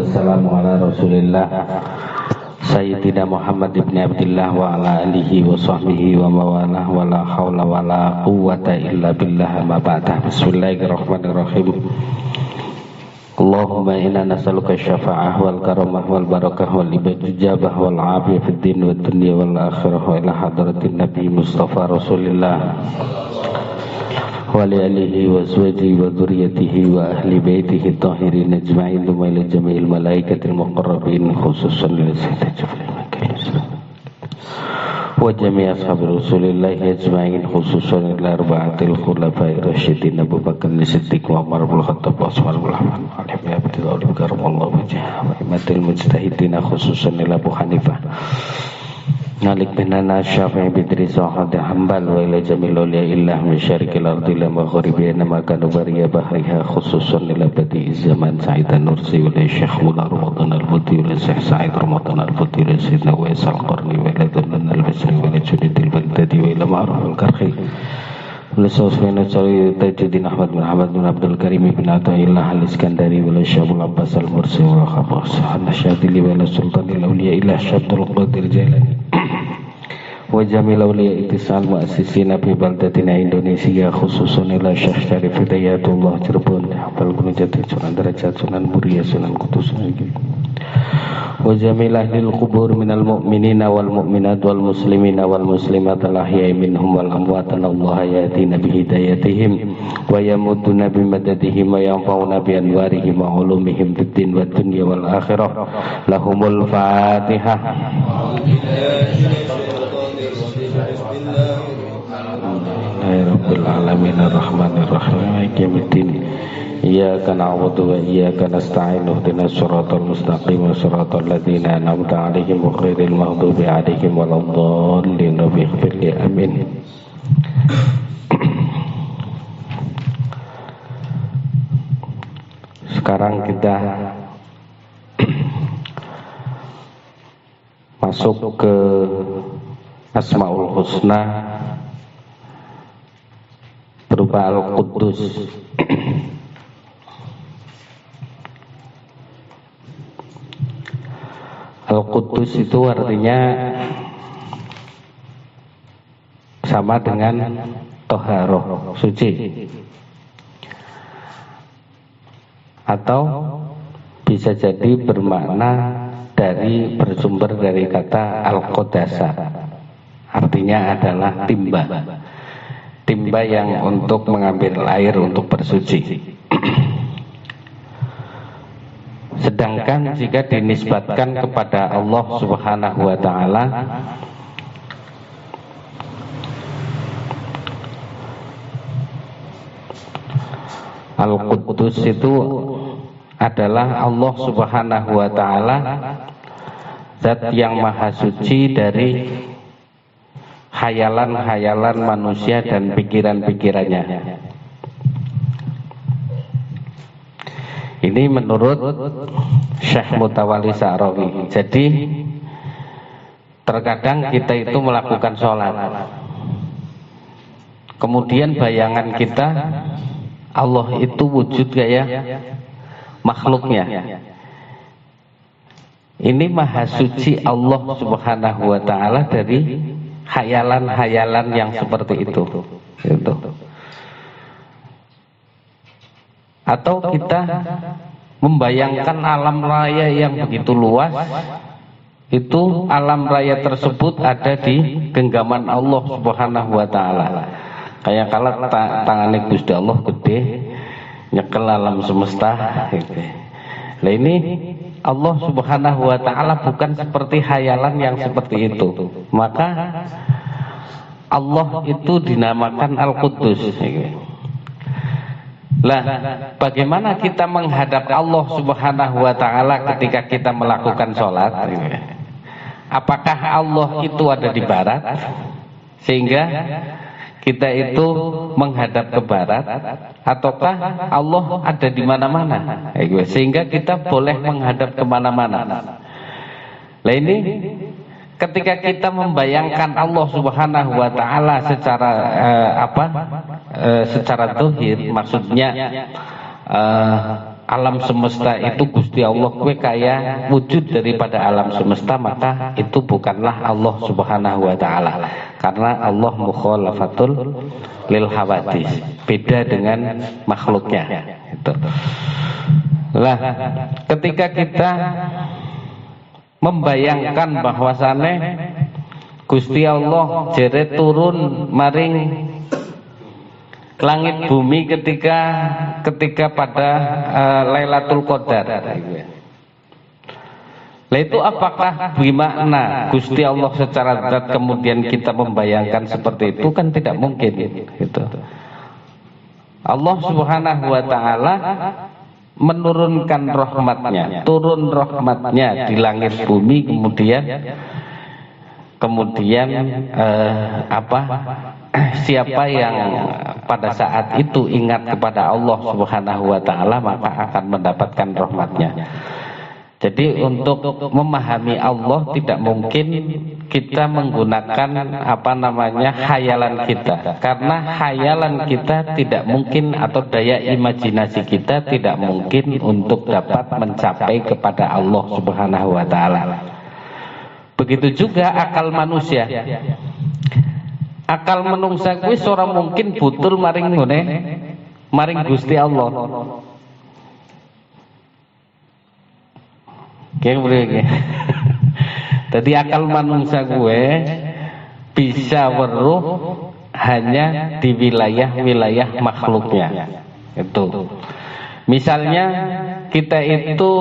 wassalamu ala Rasulillah Sayyidina Muhammad ibn Abdillah wa ala alihi wa sahbihi wa mawalah wa la hawla wa la quwwata illa billah ma ba'dah. Bismillahirrahmanirrahim. Allahumma inna nas'aluka syafa'ah wal karamah wal barakah wal ibadijabah wal afiyah fid din wad dunya wal akhirah wa ila hadratin Nabi Mustafa Rasulillah wa li alihi wa azwajihi wa dzurriyyatihi wa ahli baitihi tahirin ajma'in wa ila jami'il malaikatil muqarrabin khususan li sayyidina Jibril wa jami' ashabi Rasulillah ajma'in khususan ila arba'atil khulafa'ir rasyidin Abu Bakar as-Siddiq wa Umar bin Khattab wa Utsman bin Affan alaihi wa karamallahu wajhahu wa imatil mujtahidin khususan ila Abu Hanifah Malik bin Anas Syafi'i bin Idris Ahmad Hanbal wa ila jamil awliya illah min syarqil ardi ila maghribiha nama kanu bariya bahriha khususan ila badi zaman Sa'id An-Nursi wa Syekh Mullah Ramadan Al-Buti wa Syekh Sa'id Ramadan Al-Buti wa Sayyidina Wais Al-Qarni wa ila Dunan Al-Basri wa ila Junidil Baghdadi wa ila Ma'ruf Al-Karhi wa Sufyan Al-Thawri Tajuddin Ahmad bin Ahmad bin Abdul Karim bin Athaillah Al-Iskandari wa Syekh Abbas Al-Mursi wa Khabas Al-Syadili wa Sultan Al-Awliya ila Syabdul Qadir Jailani wa jamil awliya ittisal muassisin fi baldatina Indonesia khususan ila Syekh Syarif Hidayatullah Cirebon hafal Gunung Jati Sunan Derajat Sunan Muria Sunan Kudus wa jamil ahlil qubur minal mu'minina wal mu'minat wal muslimina wal muslimat al ahya'i minhum wal amwat Allah yatina bi hidayatihim wa yamudduna bi madadihim wa yanfa'una bi anwarihim wa ulumihim fid din wad dunya wal akhirah lahumul fatihah. Rabbil alamin arrahmanir rahim maliki yaumiddin iyyaka na'budu wa iyyaka nasta'in ihdinas siratal mustaqim siratal ladzina an'amta 'alaihim ghairil maghdubi 'alaihim waladdallin amin. Sekarang kita masuk ke Asmaul Husna berupa Al-Quddus. Al-Quddus itu artinya sama dengan Toharoh, suci, atau bisa jadi bermakna bersumber dari kata Al-Qudasa, artinya adalah timba yang untuk mengambil air untuk bersuci. Sedangkan jika dinisbatkan kepada Allah Subhanahu wa taala, Al-Quddus itu adalah Allah Subhanahu wa taala, zat yang maha suci dari khayalan-khayalan manusia dan pikiran-pikirannya. Ini menurut Syekh Mutawalli Sa'rawi. Jadi terkadang kita itu melakukan sholat, kemudian bayangan kita Allah itu wujud kayak makhluknya. Ini maha suci Allah Subhanahu wa taala dari khayalan-khayalan yang seperti itu. Atau kita membayangkan alam raya yang begitu luas, itu alam raya tersebut ada di genggaman Allah Subhanahu wa taala. Kayak kalau tangannya Gusti Allah gede nyekel alam semesta gitu. Nah ini Allah Subhanahu wa taala bukan seperti khayalan yang seperti itu. Maka Allah itu dinamakan Al-Quddus. Lah, bagaimana kita menghadap Allah Subhanahu wa taala ketika kita melakukan sholat? Apakah Allah itu ada di barat sehingga kita itu menghadap ke barat, ataukah Allah ada di mana-mana sehingga kita boleh menghadap kemana-mana? Nah ini ketika kita membayangkan Allah Subhanahu wa taala secara secara zahir, maksudnya alam semesta itu Gusti Allah kowe kaya wujud daripada alam semesta, maka itu bukanlah Allah Subhanahu wa taala. Karena Allah mukhalafatul lil hawadis, beda dengan makhluknya itu. Lah, ketika kita membayangkan bahwasane Gusti Allah jere turun maring langit bumi ketika pada Lailatul Qadar. Lah itu apakah bermakna Gusti Allah secara zat kemudian kita membayangkan seperti itu? Kan tidak mungkin gitu. Allah Subhanahu wa taala menurunkan rahmatnya, turun rahmatnya di langit bumi, kemudian siapa yang pada saat itu ingat kepada Allah Subhanahu wa taala maka akan mendapatkan rahmatnya. Jadi untuk memahami Allah tidak mungkin kita menggunakan khayalan kita, karena khayalan kita tidak mungkin, atau daya imajinasi kita tidak mungkin untuk dapat mencapai kepada Allah Subhanahu wa taala. Begitu juga akal manusia. Akal manungsa kuwi ora mungkin butul maring ngene maring Gusti Allah. Jadi akal manungsa gue bisa weruh hanya di wilayah-wilayah makhluknya. Itu. Misalnya kita itu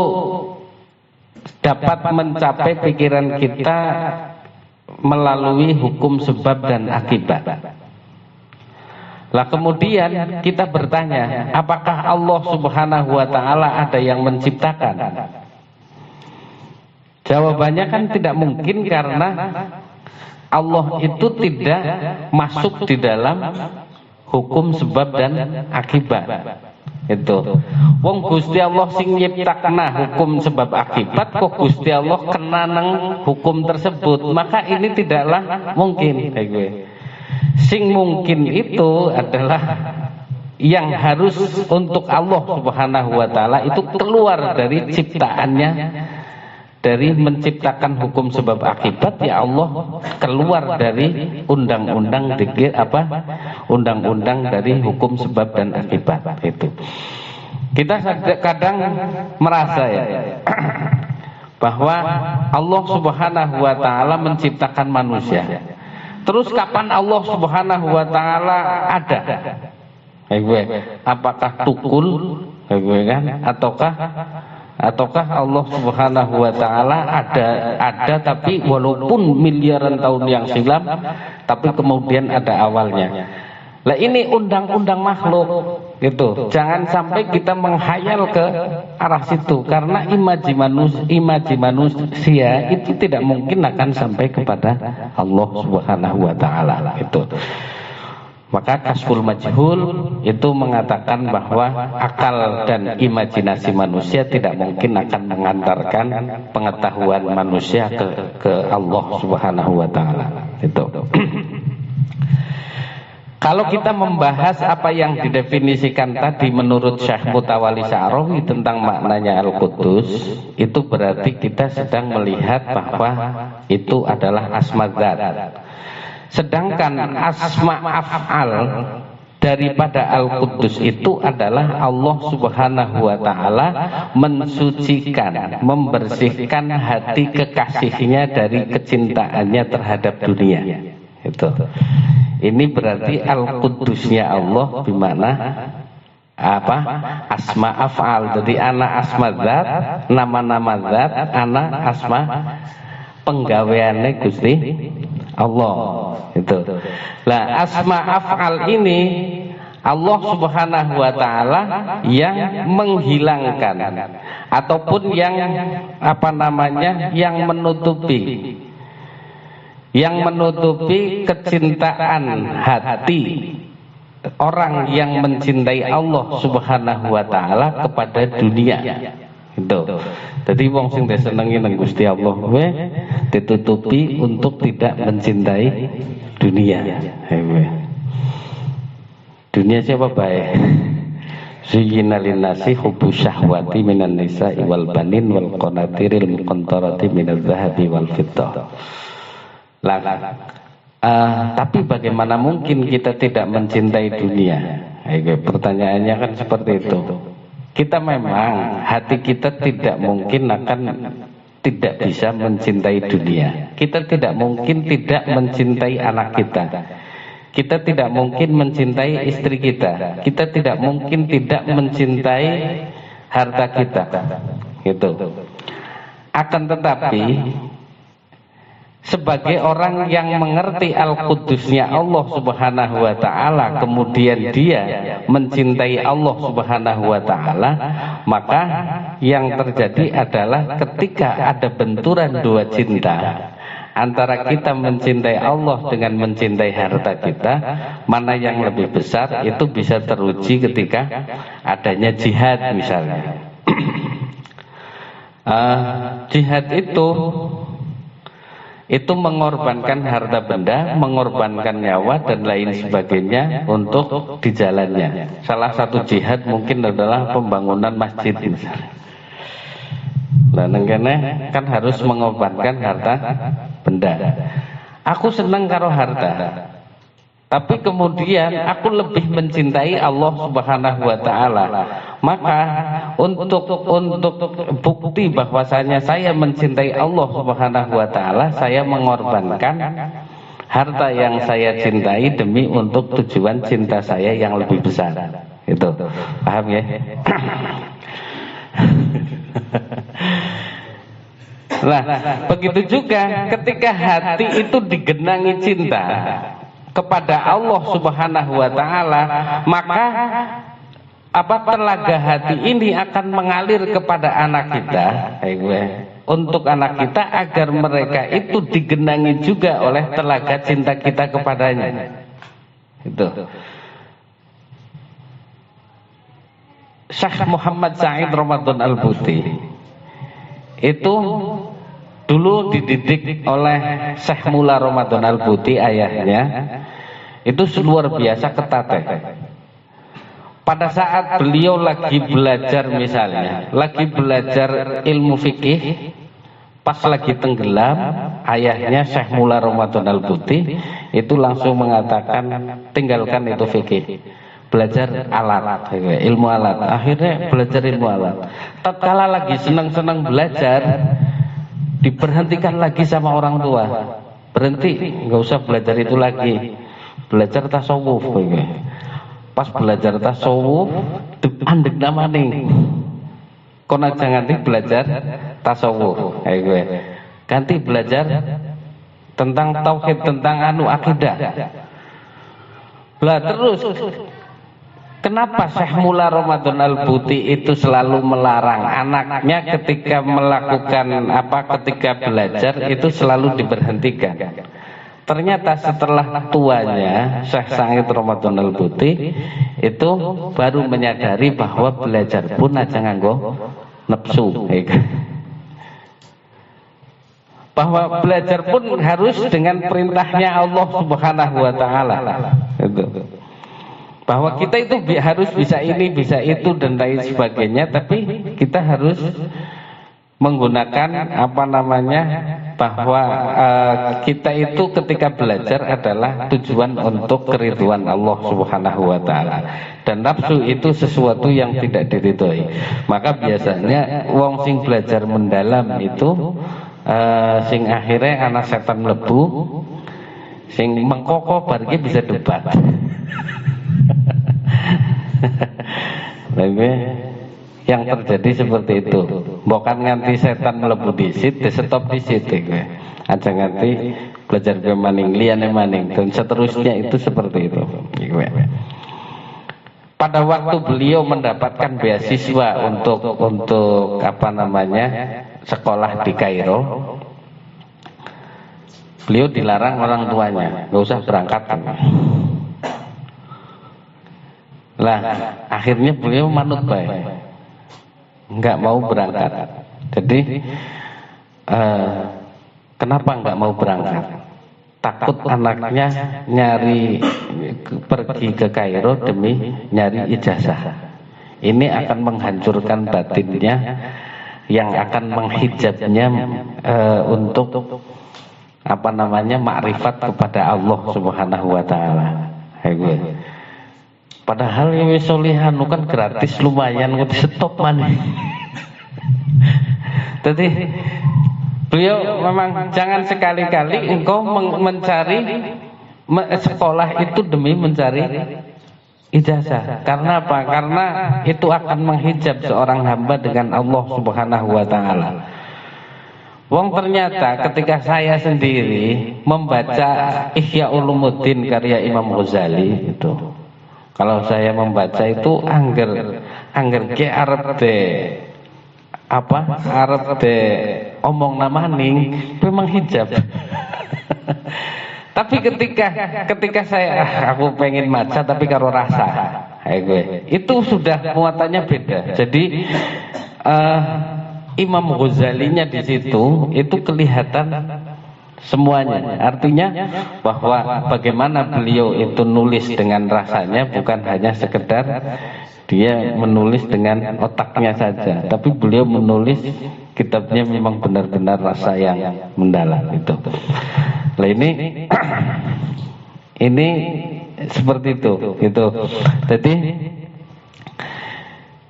dapat mencapai pikiran kita melalui hukum sebab dan akibat. Lah kemudian kita bertanya, apakah Allah Subhanahu wa taala ada yang menciptakan? Jawabannya kan tidak mungkin, karena Allah itu tidak masuk di dalam hukum sebab dan akibat. Itu. Wong Gusti Allah sing nyiptakna hukum sebab akibat, kok Gusti Allah kena nang hukum tersebut, maka ini tidaklah mungkin. Sing mungkin itu adalah yang harus untuk Allah Subhanahu wa taala itu keluar dari ciptaannya, dari menciptakan hukum sebab akibat, ya Allah keluar dari undang-undang undang-undang dari hukum sebab dan akibat. Itu kita kadang merasa ya bahwa Allah Subhanahu wa taala menciptakan manusia, terus kapan Allah Subhanahu wa taala ada? Apakah tukul kan, ataukah Allah Subhanahu wa taala ada tapi walaupun miliaran tahun yang silam, tapi kemudian ada awalnya. Lah ini undang-undang makhluk gitu. Jangan sampai kita menghayal ke arah situ, karena imaji manusia itu tidak mungkin akan sampai kepada Allah Subhanahu wa taala itu. Maka Kasyful Majhul itu mengatakan bahwa akal dan imajinasi manusia tidak mungkin akan mengantarkan pengetahuan manusia ke Allah Subhanahu wa taala. Itu. Kalau kita membahas apa yang didefinisikan tadi menurut Syekh Mutawalli Sya'rawi tentang maknanya Al-Qudus, itu berarti kita sedang melihat bahwa itu adalah asma dzat. Sedangkan asma af'al daripada Al-Qudus itu adalah Allah Subhanahu wa taala mensucikan, membersihkan hati kekasihnya dari kecintaannya terhadap dunia. Itu. Ini berarti Al-Qudusnya Allah bimana asma af'al. Jadi ana asma dzat, nama-nama zat, ana asma penggaweane Gusti Allah. Itu. Lah asma af'al ini Allah Subhanahu wa taala yang menghilangkan ataupun yang yang menutupi kecintaan hati orang yang mencintai Allah Subhanahu wa taala kepada dunia. Itu. Jadi wong sing disenengi nang Gusti Allah ditutupi untuk tidak mencintai dunia. Dunia siapa baik? Zuyyina linnasi hubbu syahwati minan nisa'i wal banin wal qanatiril muqantarati minadz zahabi wal fiddah. Tapi bagaimana mungkin kita tidak mencintai dunia? Pertanyaannya kan seperti itu. Kita memang hati kita tidak mungkin akan tidak bisa mencintai dunia. Kita tidak mungkin tidak mencintai anak kita. Kita tidak mungkin mencintai istri kita. Kita tidak mungkin tidak mencintai harta kita. Gitu. Akan tetapi sebagai orang yang mengerti al-qudusnya Allah Subhanahu wa taala, kemudian dia mencintai Allah Subhanahu wa taala, maka yang terjadi adalah ketika ada benturan dua cinta antara kita mencintai Allah dengan mencintai harta kita, mana yang lebih besar, itu bisa teruji ketika adanya jihad misalnya. Jihad itu mengorbankan harta benda, mengorbankan nyawa dan lain sebagainya untuk di jalannya. Salah satu jihad mungkin adalah pembangunan masjid misalnya. Nah, nengkene kan harus mengorbankan harta benda. Aku senang karo harta, tapi kemudian aku lebih mencintai Allah Subhanahu wa taala. Maka untuk bukti bahwasanya saya mencintai Allah Subhanahu wa taala, saya mengorbankan harta yang saya cintai demi untuk tujuan cinta saya yang lebih besar. Itu. Paham ya? Nah, begitu juga ketika hati itu digenangi cinta kepada Allah Subhanahu wa taala, maka telaga hati ini akan mengalir kepada anak kita, untuk anak kita agar mereka itu digenangi juga oleh telaga cinta kita kepadanya. Itu. Syekh Muhammad Said Ramadan Al-Buti itu dulu dididik oleh Syekh Mula Ramadan Al-Buti, ayahnya itu luar biasa ketat. Pada saat beliau lagi belajar misalnya, lagi belajar ilmu fikih, pas lagi tenggelam, ayahnya Syekh Mula Ramadan Al-Buti itu langsung mengatakan, tinggalkan itu fikih, belajar alat, ilmu alat. Akhirnya belajar ilmu alat. Tatkala lagi senang-senang belajar, diberhentikan lagi sama orang tua. Berhenti, nggak usah belajar itu lagi, belajar tasawuf. Pas belajar tasawuf, andek namane. Kon aja nganti belajar tasawuf. Ganti belajar tentang tauhid, tentang akidah. Lah terus kenapa Syekh Mula Ramadan Al-Buti itu selalu melarang anaknya ketika melakukan ketika belajar itu selalu diberhentikan? Ternyata setelah tuanya Syekh Said Ramadan Al-Buti itu baru menyadari bahwa belajar pun aja nganggo nafsu, bahwa belajar pun harus dengan perintahnya Allah Subhanahu wa taala. Bahwa kita itu harus bisa ini, bisa itu dan lain sebagainya, tapi kita harus menggunakan bahwa kita itu ketika belajar adalah tujuan untuk keridhaan Allah Subhanahu wa taala, dan nafsu itu sesuatu yang tidak diridhoi. Maka biasanya wong sing belajar mendalam itu sing akhirnya anak setan mlebu, sing mengkoko barge bisa debat. Yang terjadi seperti itu. Bukan nganti setan mlebu disit, stop disit aja nganti belajar ke maning, liyane maning dan seterusnya, itu seperti itu. Pada waktu beliau mendapatkan beasiswa untuk sekolah di Kairo, beliau dilarang orang tuanya, nggak usah berangkat. Lah akhirnya beliau manut baik, nggak mau berangkat. Jadi kenapa nggak mau berangkat? Takut anaknya ini akan menghancurkan batinnya, yang akan menghijabnya untuk makrifat kepada Allah Subhanahu wa taala. Padahal yang wis solihan kan gratis lumayan kok stop maneh. Jadi beliau memang jangan sekali-kali engkau mencari sekolah itu demi mencari ijazah. Karena apa? Karena itu akan menghijab seorang hamba dengan Allah Subhanahu wa taala. Wong ternyata ketika saya sendiri membaca Ihya Ulumuddin karya Imam Ghazali itu, kalau saya membaca itu angger ke arep de omong namaning memang hijab. Tapi ketika saya aku pengen maca tapi karo rasa, itu sudah muatannya beda. Jadi Imam Ghazalinya di situ itu kelihatan semuanya. Artinya bahwa bagaimana beliau itu nulis dengan rasanya, bukan hanya sekedar dia menulis dengan otaknya saja, tapi beliau menulis kitabnya memang benar-benar rasa yang mendalam itu. Nah ini seperti itu gitu. Jadi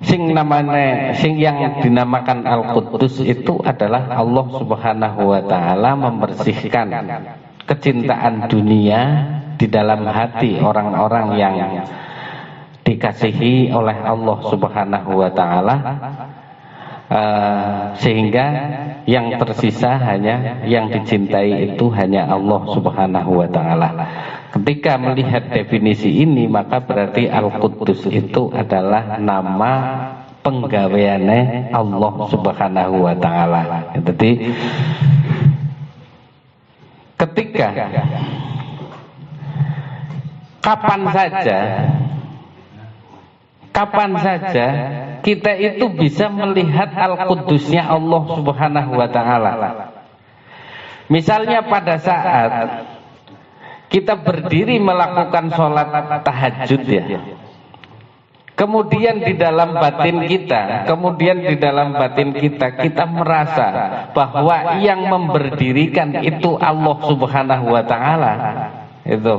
sing yang dinamakan Al-Quddus itu adalah Allah Subhanahu wa taala membersihkan kecintaan dunia di dalam hati orang-orang yang dikasihi oleh Allah Subhanahu wa taala, sehingga yang tersisa hanya yang dicintai itu hanya Allah Subhanahu wa taala. Ketika melihat definisi ini, maka berarti Al-Quddus itu adalah nama penggaweane Allah Subhanahu wa taala. Jadi ketika kapan saja kita itu bisa melihat Al-Quddusnya Allah Subhanahu wa taala. Misalnya pada saat kita berdiri melakukan sholat tahajud ya, kemudian di dalam batin kita kita merasa bahwa yang memberdirikan itu Allah Subhanahu wa taala. Itu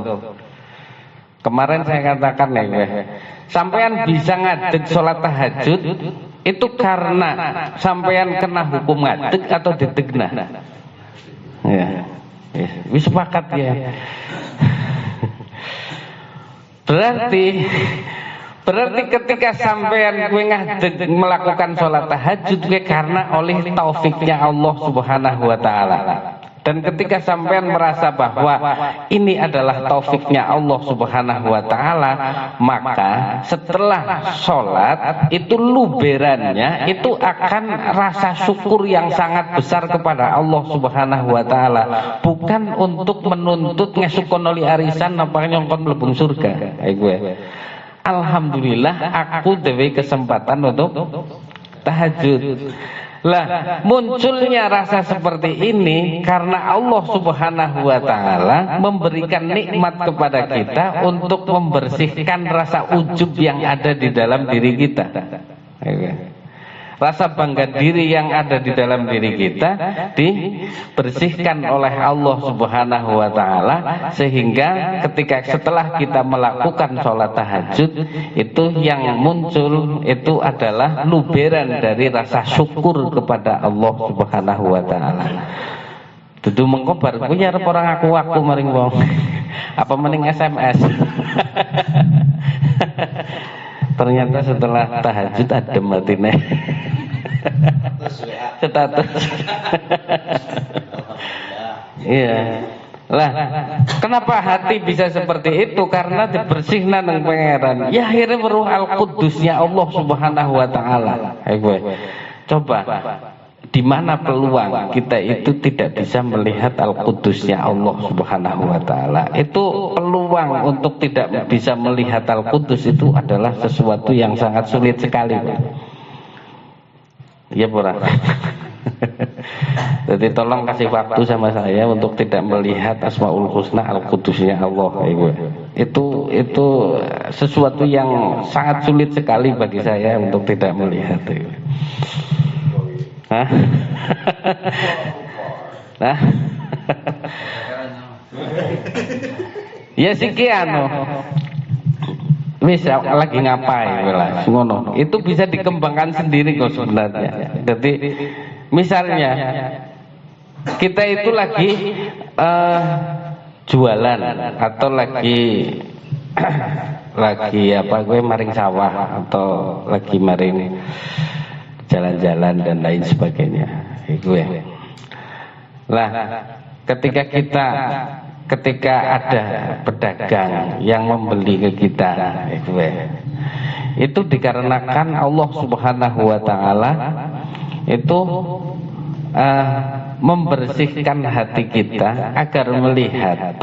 kemarin saya katakan sampean bisa ngadeg sholat tahajud itu karena sampean kena hukum ngadeg atau didegna. Ya. Wis sepakat ya. Berarti ketika sampean kowe ngadeg melakukan sholat tahajud karena oleh taufiknya Allah Subhanahu wa taala. Dan ketika sampean merasa bahwa ini adalah taufiknya Allah Subhanahu wa taala, maka setelah sholat itu luberannya itu akan rasa syukur yang sangat besar kepada Allah Subhanahu wa taala, bukan untuk menuntut ngesukonoli arisan apa nyongkon mlebu surga. Alhamdulillah aku dewe kesempatan untuk tahajud. Lah munculnya rasa seperti ini karena Allah Subhanahu wa taala memberikan nikmat kepada kita untuk membersihkan rasa ujub yang ada di dalam diri kita. Rasa bangga diri yang ada di dalam diri kita dibersihkan oleh Allah Subhanahu wa taala, sehingga setelah kita melakukan sholat tahajud itu yang muncul itu adalah luberan dari rasa syukur kepada Allah Subhanahu wa taala. Dudu mengko bar kuwi arep ora ngaku-aku maring wong. Apa mending SMS. Ternyata setelah tahajud adem matine. Status. Iya. Lah, kenapa hati bisa seperti itu? Karena dibersihna nang pangeran. Ya akhirnya weruh Al-Quddusnya Allah Subhanahu wa taala. Coba di mana peluang kita itu tidak bisa melihat Al-Quddusnya Allah Subhanahu wa taala? Itu peluang untuk tidak bisa melihat Al-Quddus itu adalah sesuatu yang sangat sulit sekali, Pak. Iya, Pura. Jadi tolong kasih waktu sama saya untuk tidak melihat Asmaul Husna Al-Quddusnya Allah, Ibu. itu sesuatu yang sangat sulit sekali bagi saya untuk tidak melihat itu. Hah? Nah. Ya sekian wis lagi ngapain lah ngono. Itu bisa dikembangkan sendiri kok sebenarnya. Jadi misalnya kita itu lagi jualan atau lagi apa gue maring sawah atau lagi maring jalan-jalan dan lain sebagainya. Gue. Lah, ketika ada pedagang yang membeli ke kita, itu dikarenakan Allah Subhanahu wa taala itu membersihkan hati kita agar melihat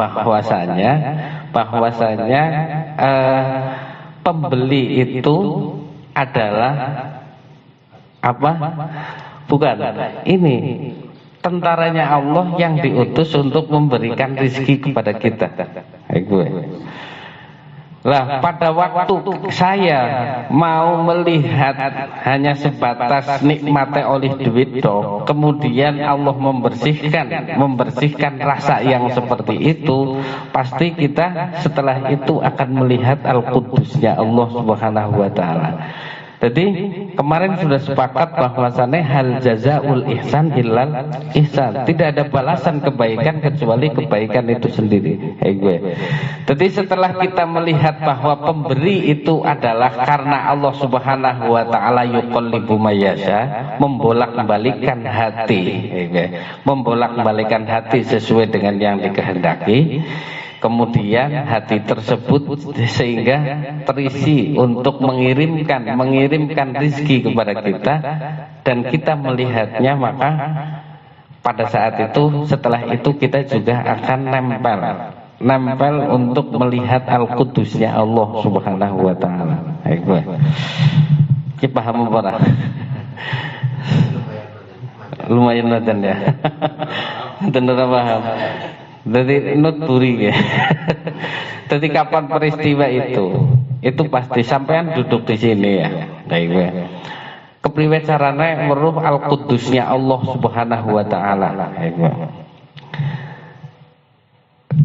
bahwasanya pembeli itu adalah apa? Bukan ini tentaranya Allah yang diutus untuk memberikan rezeki kepada kita. Lah pada waktu saya mau melihat hanya sebatas nikmatnya oleh duit dong, kemudian Allah membersihkan rasa yang seperti itu, pasti kita setelah itu akan melihat al-Qudusnya Allah Subhanahu wa taala. Jadi kemarin sudah sepakat bahwasannya hal jazaul ihsan illal ihsan. Tidak ada balasan kebaikan kecuali kebaikan itu sendiri. Jadi setelah kita melihat bahwa pemberi itu adalah karena Allah Subhanahu wa taala yuqallibu mayyasha, membolak-balikkan hati sesuai dengan yang dikehendaki. Kemudian hati tersebut sehingga terisi untuk mengirimkan rezeki kepada kita dan kita melihatnya, maka pada saat itu setelah itu kita juga akan nempel untuk melihat al-Qudusnya Allah Subhanahu wa taala. Kita paham apa? Lumayan nadan ya. Bener paham. Jadi nutburi ya. Jadi kapan peristiwa itu pasti sampean duduk di sini ya. Kepriwe carane weruh al-Qudusnya Allah Subhanahu wa taala.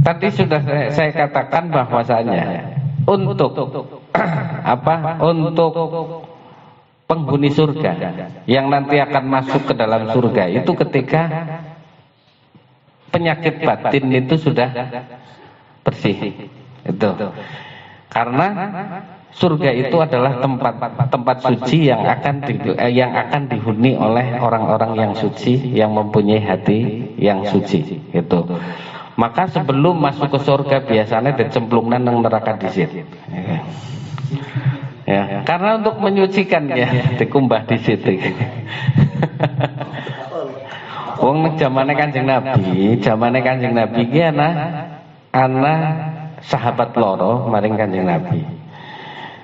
Tadi sudah saya katakan bahwasanya untuk untuk penghuni surga yang nanti akan masuk ke dalam surga itu ketika penyakit batin itu sudah bersih. Itu karena surga itu adalah tempat suci yang akan dihuni oleh orang-orang yang suci, yang mempunyai hati yang suci. Itu maka sebelum masuk ke surga biasanya dicemplungkan nang neraka dhisik. Ya, karena untuk menyucikan ya dikumbah dhisik. Wong nek zamane Kanjeng Nabi iki ana sahabat loro maring Kanjeng Nabi.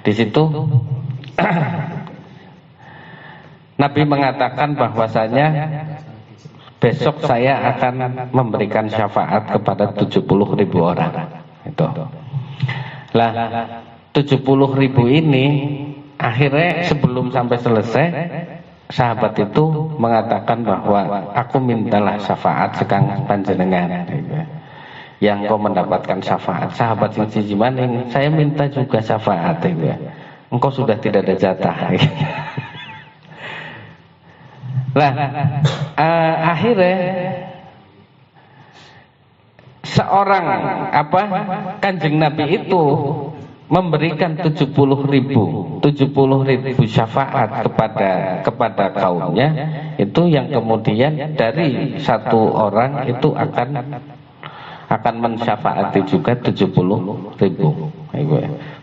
Di situ Nabi mengatakan bahwasanya besok saya akan memberikan syafaat kepada 70.000 orang. Itu. Lah 70.000 ini akhirnya sebelum sampai selesai sahabat itu mengatakan bahwa aku mintalah syafaat sekang panjenengan. Yang kau mendapatkan syafaat. Sahabat yang siji maning, saya minta juga syafaat. Engkau sudah tidak ada jatah. Lah akhirnya seorang Kanjeng Nabi itu memberikan 70.000 syafaat kepada kaumnya, itu yang kemudian dari satu orang itu akan mensyafaati juga 70.000.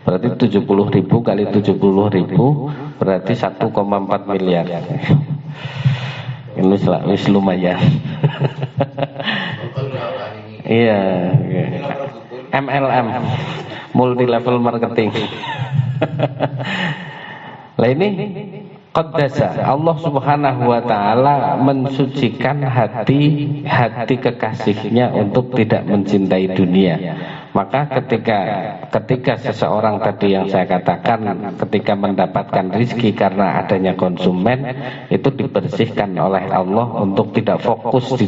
Berarti 70.000 kali 70.000 berarti 1,4 miliar. Ini wis lumayan. Iya. MLM, multi level marketing. Lah ini qaddasa, Allah Subhanahu wa taala mensucikan hati kekasihnya untuk tidak mencintai dunia, Maka ketika seseorang tadi yang saya katakan, ketika mendapatkan rizki karena adanya konsumen, itu dibersihkan oleh Allah untuk tidak fokus di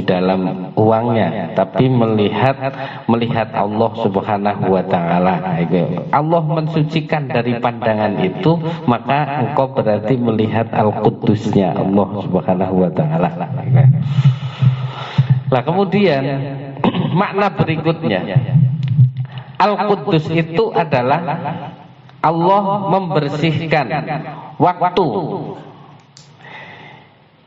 dalam uangnya, tapi melihat Allah Subhanahu wa taala. Allah mensucikan dari pandangan itu, maka engkau berarti melihat Al-Quddusnya Allah Subhanahu wa taala. Nah, kemudian makna berikutnya, Al-Quddus itu adalah Allah membersihkan waktu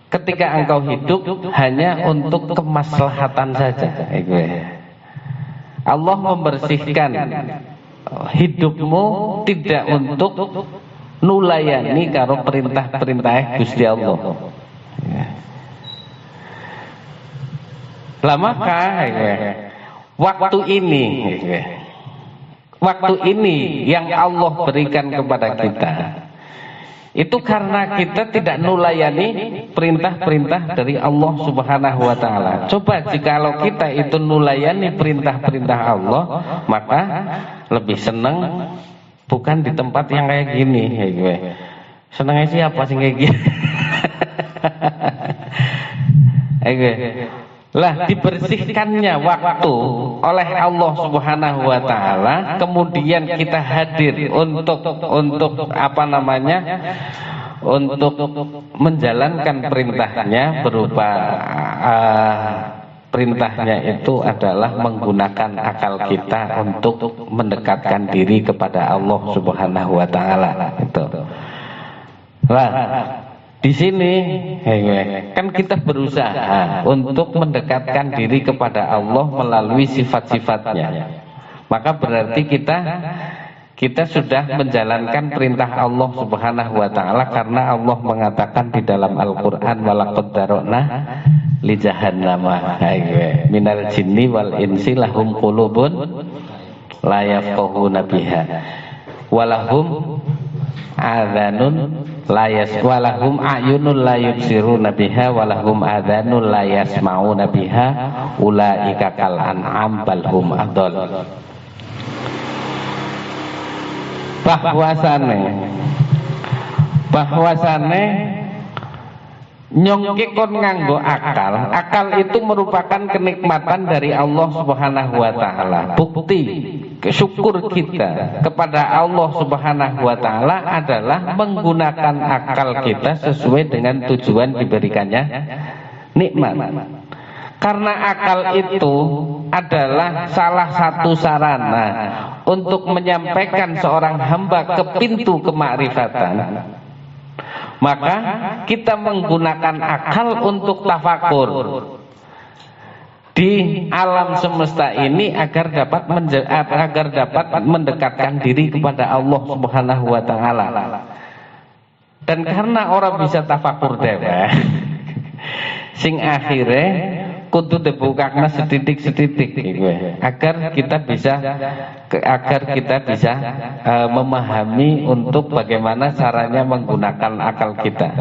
ketika engkau hidup hanya untuk kemaslahatan saja. Allah membersihkan hidupmu tidak untuk nulayani karo perintah-perintah Gusti Allah. Lah maka waktu ini yang Allah berikan kepada kita itu karena kita tidak nulayani perintah-perintah dari Allah Subhanahu wa taala. Coba jikalau kita itu nulayani perintah-perintah Allah, maka lebih senang bukan di tempat yang kayak gini. Senangnya siapa sih kayak gini? Lah dibersihkannya waktu oleh Allah Subhanahu wa taala, kemudian kita hadir untuk untuk menjalankan perintahnya berupa perintahnya itu adalah menggunakan akal kita untuk mendekatkan diri kepada Allah Subhanahu wa taala. Itu. Lah di sini kan kita berusaha untuk mendekatkan diri kepada Allah melalui sifat-sifatnya. Maka berarti kita sudah menjalankan perintah Allah Subhanahu wa taala, karena Allah mengatakan di dalam Al-Qur'an, walaqad dzara'na li jahannama minal jinni wal insi lahum qulubun la yafqahuna biha walahum adhanun walahum a'yunun la yubsiruna biha walahum adhanun la yasma'una biha ulaika kal an'am bal hum adall. Bahwasane nyongke kon nganggo akal itu merupakan kenikmatan dari Allah Subhanahu wa taala. Bukti syukur kita kepada Allah Subhanahu wa taala adalah menggunakan akal kita sesuai dengan tujuan diberikannya nikmat. Karena akal itu adalah salah satu sarana untuk menyampaikan seorang hamba ke pintu kemakrifatan. Maka kita menggunakan akal untuk tafakur di alam semesta ini agar dapat mendekatkan diri kepada Allah Subhanahu wa taala. Dan karena orang bisa tafakur dewe, sing akhirnya kudu dibukakna setitik-setitik agar kita bisa memahami untuk bagaimana caranya menggunakan akal kita.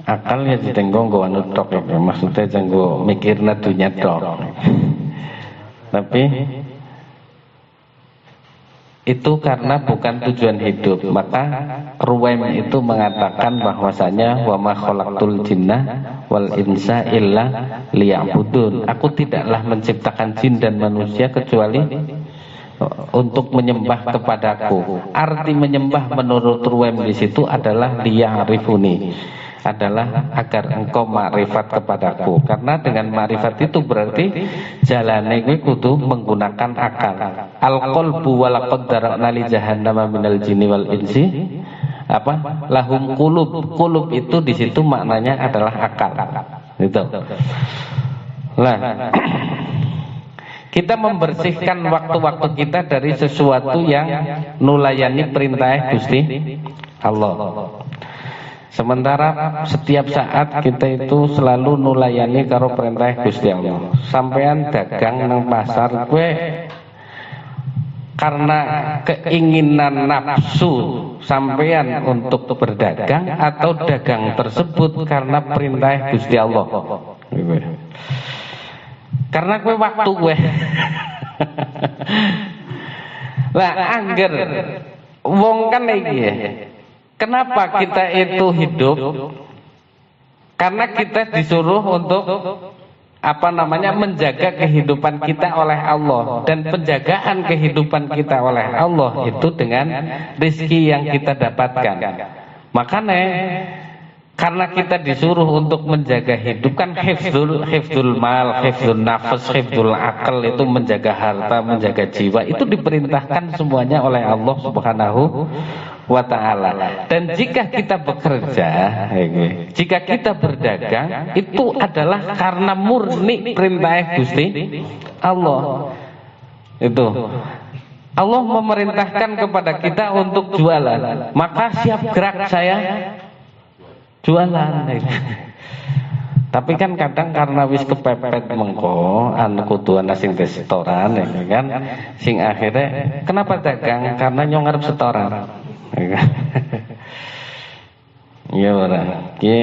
Akal ya ditenggo nggo anu tok, maksudnya janggo mikirna dunya tok. Tapi itu karena bukan tujuan hidup. Maka Ruwaim itu mengatakan bahwasanya wa ma khalaqtul jinna wal insa illa liya'budun. Aku tidaklah menciptakan jin dan manusia kecuali untuk menyembah kepadaku. Arti menyembah menurut Ruwaim di situ adalah liya'rifuni, adalah agar engkau makrifat kepadaku. Karena dengan makrifat itu berarti jalane kowe kudu menggunakan akal. Al-qalbu wa laqad dzara'na li jahannama minal jinni wal insi lahum qulub itu di situ maknanya adalah akal. Gitu. Nah, kita membersihkan waktu-waktu kita dari sesuatu yang nulayani perintah Gusti Allah. Sementara setiap saat kita itu selalu nulayani karo perintah Gusti Allah. Sampean dagang nang pasar kowe karena keinginan nafsu sampean untuk berdagang, atau dagang tersebut karena perintah Gusti Allah. Karena kowe waktu kowe. Lah angger wong kan iki ya. Kenapa kita itu hidup? Karena kita disuruh untuk menjaga kehidupan kita oleh Allah, dan penjagaan kehidupan kita oleh Allah itu dengan rizki yang kita dapatkan. Makanya karena kita disuruh untuk menjaga hidup kan hifdzul mal, hifdzul nafas, hifdzul akal, itu menjaga harta, menjaga jiwa, itu diperintahkan semuanya oleh Allah Subhanahu wa ta'ala. Dan jika kita bekerja, jika kita berdagang, itu adalah karena murni perintah Gusti Allah. Itu Allah memerintahkan kepada kita untuk jualan, maka siap gerak saya jualan. Tapi kan kadang karena wis kepepet mengko kuduan sing setoran kan, sing akhirnya kenapa dagang? Karena nyong arep setoran. Iya ora. Ki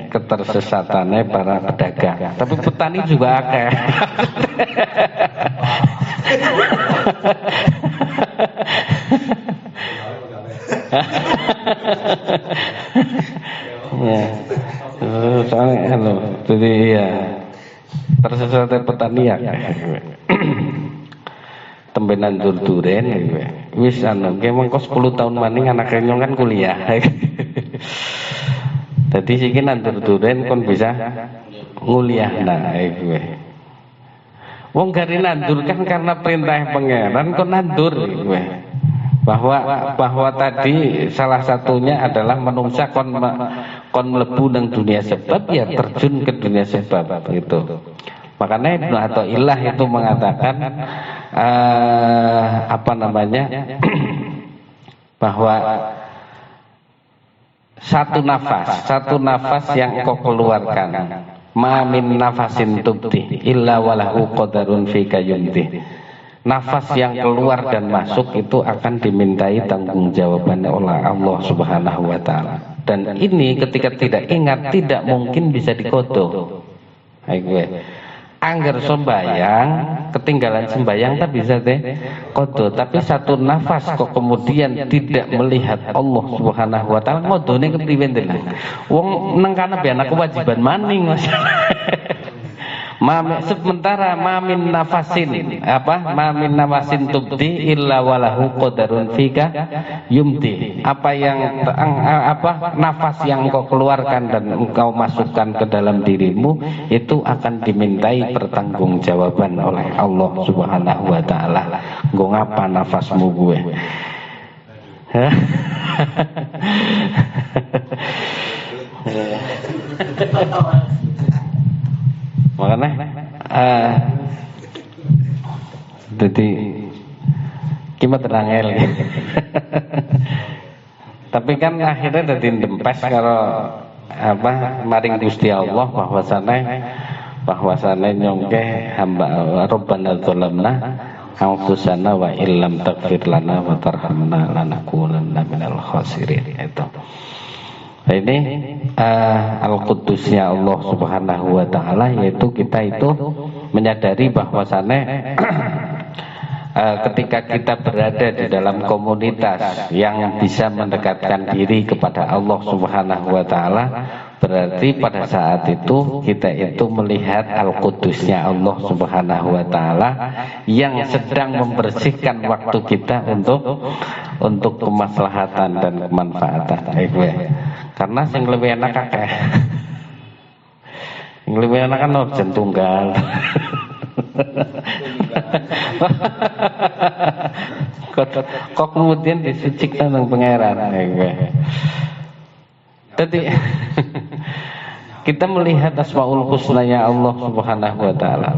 ketersesatannya para pedagang. Tapi petani juga akeh. Ya. Soalnya jadi ya tersesat petani ya. Tembenan dur-duren wis ki mengko 10 tahun maning anak nyong kan kuliah. Dadi siki nandur duren kon bisa nguliah iku. Wong gari nandur kan karena perintah pangeran kon nandur iku. Bahwa tadi salah satunya adalah menungsa kon mlebu nang dunia sebab, ya terjun ke dunia sebab itu. Makanya Ibnu Athaillah itu mengatakan bahwa satu nafas yang kau keluarkan, ma min nafasin tubdi illa walahu qadarun fika yumdi. Nafas yang keluar dan masuk itu akan dimintai tanggung jawabannya oleh Allah Subhanahu wa ta'ala. Dan ini ketika tidak ingat tidak mungkin bisa dikodok. Angger sembayang, ketinggalan sembayang tak bisa deh kodo. Tapi satu nafas kok kemudian tidak melihat Allah Subhanahu wa ta'ala, ngodone kepriwe ndelok. Wong nang kana anak kewajiban maning Mas. Sementara mamin nafasin tubdi illa walahu qadarun fika yumdi. Nafas yang engkau keluarkan dan engkau masukkan ke dalam dirimu itu akan dimintai pertanggungjawaban oleh Allah Subhanahu wa ta'ala. Nggo ngapa nafasmu gue? Makanya jadi kita terangel. Tapi kan akhirnya jadi dempes kalau maring Gusti Allah bahwasane nyongke hamba Rabbana dzalamna anfusana wa illam taghfir lana wa tarhamna lanakunanna minal khasirin. Itu. Nah, ini al-Qudusnya Allah Subhanahu wa ta'ala, yaitu kita itu menyadari bahwasannya ketika kita berada di dalam komunitas yang bisa mendekatkan diri kepada Allah Subhanahu wa ta'ala, berarti pada saat itu kita itu melihat al-Qudusnya Allah Subhanahu wa ta'ala yang sedang membersihkan waktu kita untuk kemaslahatan dan kemanfaatan. Karena sing lebih enak akeh. Sing lebih enak kan urgen tunggal. Kok kemudian disucikan nang pangeran. Jadi kita melihat Asmaul Husnanya Allah Subhanahu wa ta'ala.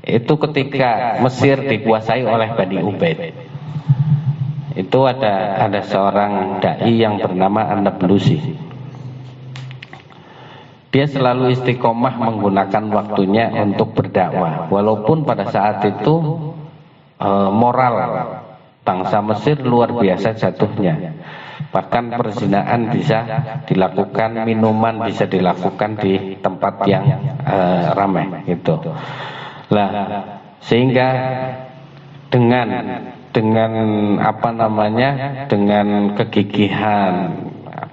Itu ketika Mesir dikuasai oleh Bani Ubaid. Itu ada seorang dai yang bernama An-Nablusi. Dia selalu istiqomah menggunakan waktunya untuk berdakwah, walaupun pada saat itu moral bangsa Mesir luar biasa jatuhnya. Bahkan perzinaan bisa dilakukan, minuman bisa dilakukan di tempat yang ramai gitu. Lah sehingga dengan apa namanya, dengan kegigihan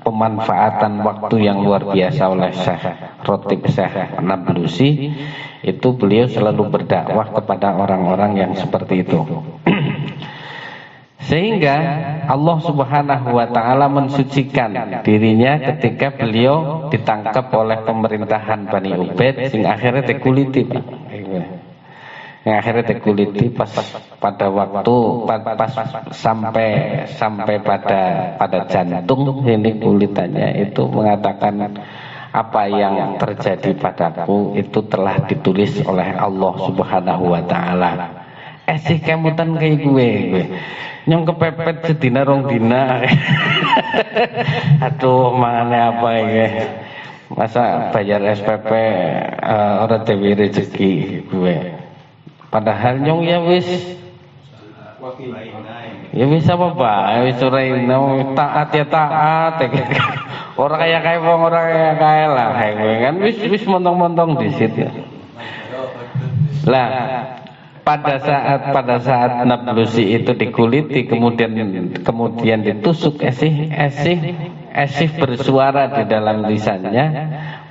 pemanfaatan waktu yang luar biasa oleh Syekh Rotib Syekh Nablusi, itu beliau selalu berdakwah kepada orang-orang yang seperti itu. Sehingga Allah Subhanahu wa taala mensucikan dirinya ketika beliau ditangkap oleh pemerintahan Bani Ubaid sing akhirnya dikuliti, Pak. Yang akhirnya dikuliti pada waktu pas sampai pada jantung, ini kulitannya itu mengatakan apa yang terjadi padaku itu telah ditulis oleh Allah Subhanahu wa taala. Sih kemutan kayak gue nyong kepepet sedina rong dina. Aduh, mangane apa ini? Masa bayar SPP orang dewi rezeki gue. Padahal nyong ya wis apa bae, wis ora ino taat ya taat. Ora kaya wong ora kaya lah kan wis montong-montong di situ. Lah pada saat Nablusi itu dikuliti kemudian ditusuk, esih bersuara di dalam lisannya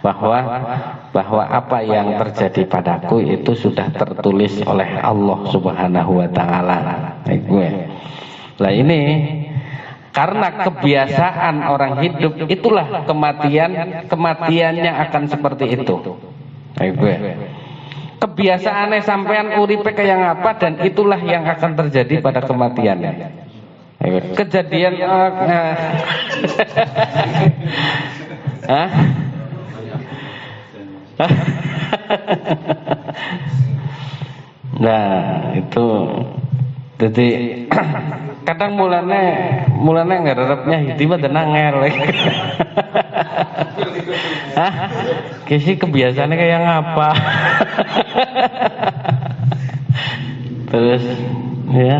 bahwa apa yang terjadi padaku itu sudah tertulis oleh Allah Subhanahu wa taala. Lah ini karena kebiasaan orang hidup, itulah kematiannya akan seperti itu. Kebiasaannya sampean uripe kayak apa, dan itulah yang akan terjadi pada kematiannya. Kejadian nah itu jadi kadang mulane ngarepnya hidup tenang ngelek. Kisi kebiasaannya kayak ngapa? Terus ya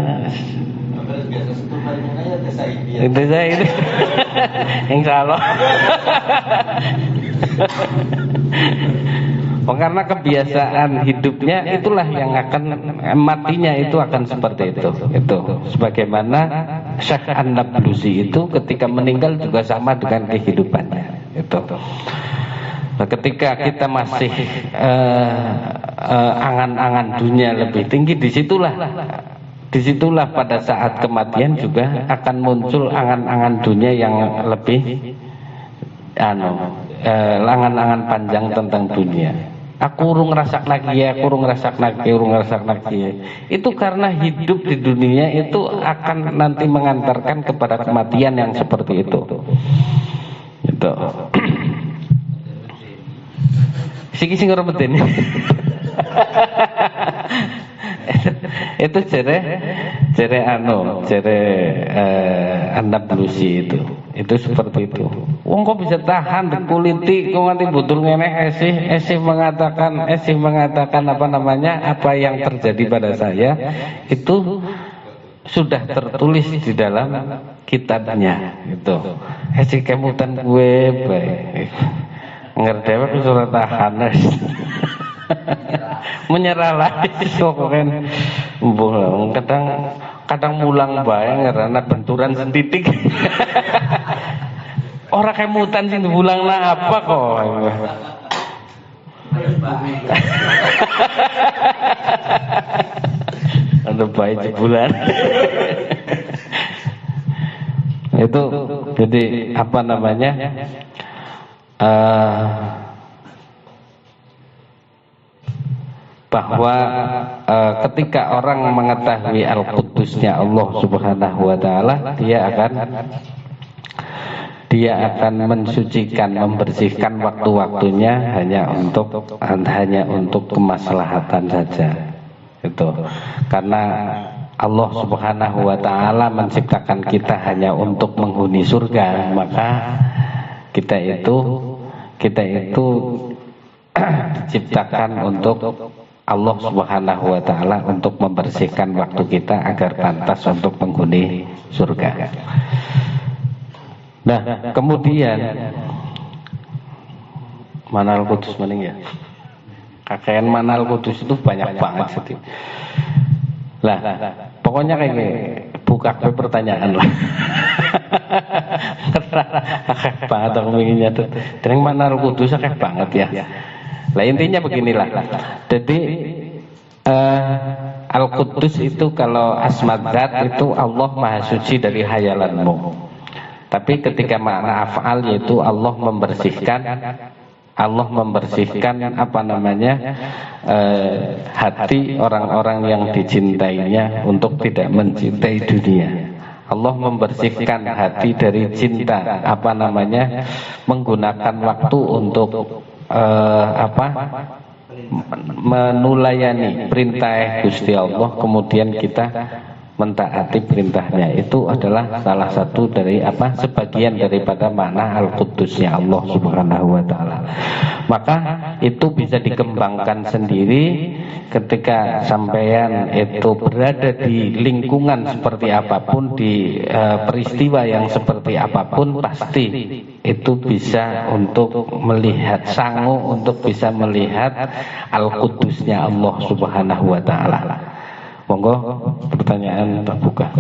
itu saya itu yang salah. Karena kebiasaan hidupnya itulah yang akan matinya itu akan seperti itu. Itu sebagaimana Syekh An-Nablusi itu ketika meninggal juga sama dengan kehidupannya. Itu. Nah, ketika kita masih angan-angan dunia lebih tinggi, disitulah pada saat kematian juga akan muncul angan-angan dunia yang lebih angan-angan panjang tentang dunia. Aku urung ngerasak lagi. Itu karena hidup di dunia itu akan nanti mengantarkan kepada kematian yang seperti itu. Gitu. Sing remetin. Itu jere An-Nablusi itu seperti itu. Wong kok bisa tahan dikuliti kok nganti butul ngene, esih mengatakan apa yang terjadi pada saya itu sudah tertulis di dalam kitabnya itu. Esih kemutan gue bae. Ngerdewe surat tahan. Menyerah lagi kan kadang mulang bae ngerana benturan sentitik. Orang kemutan sing bulangna apa kok. Ada bae jebulan. Itu jadi apa namanya? Bahwa ketika orang mengetahui al-Qudusnya Allah Subhanahu wa taala, dia akan mensucikan, membersihkan waktu-waktunya hanya untuk kemaslahatan saja. Itu karena Allah Subhanahu wa taala menciptakan kita hanya untuk menghuni surga, maka kita itu diciptakan untuk Allah Subhanahu wa taala untuk membersihkan waktu kita agar pantas untuk menghuni surga. Nah, kemudian Manal Kudus maning ya. Kakean Manal Kudus itu banyak banget sih. Lah, pokoknya kayak buka ke pertanyaan lah. Banget aku inginnya tuh. Tereng Manal Kudus akeh banget ya. Lah intinya beginilah. Jadi Al-Quddus itu kalau asma zat itu Allah Maha Suci dari hayalanmu. Tapi ketika makna af'al yaitu Allah membersihkan apa namanya hati orang-orang yang dicintainya untuk tidak mencintai dunia. Allah membersihkan hati dari cinta apa namanya menggunakan waktu untuk menulayani perintah Gusti Allah, kemudian kita mentaati perintahnya. Itu adalah salah satu dari sebagian daripada makna Al-Quddusnya Allah Subhanahu wa taala. Maka itu bisa dikembangkan sendiri ketika sampean itu berada di lingkungan seperti apapun, di peristiwa yang seperti apapun, pasti itu bisa untuk melihat sanggup untuk bisa melihat Al-Quddusnya Allah Subhanahu wa taala. Monggo pertanyaan terbuka.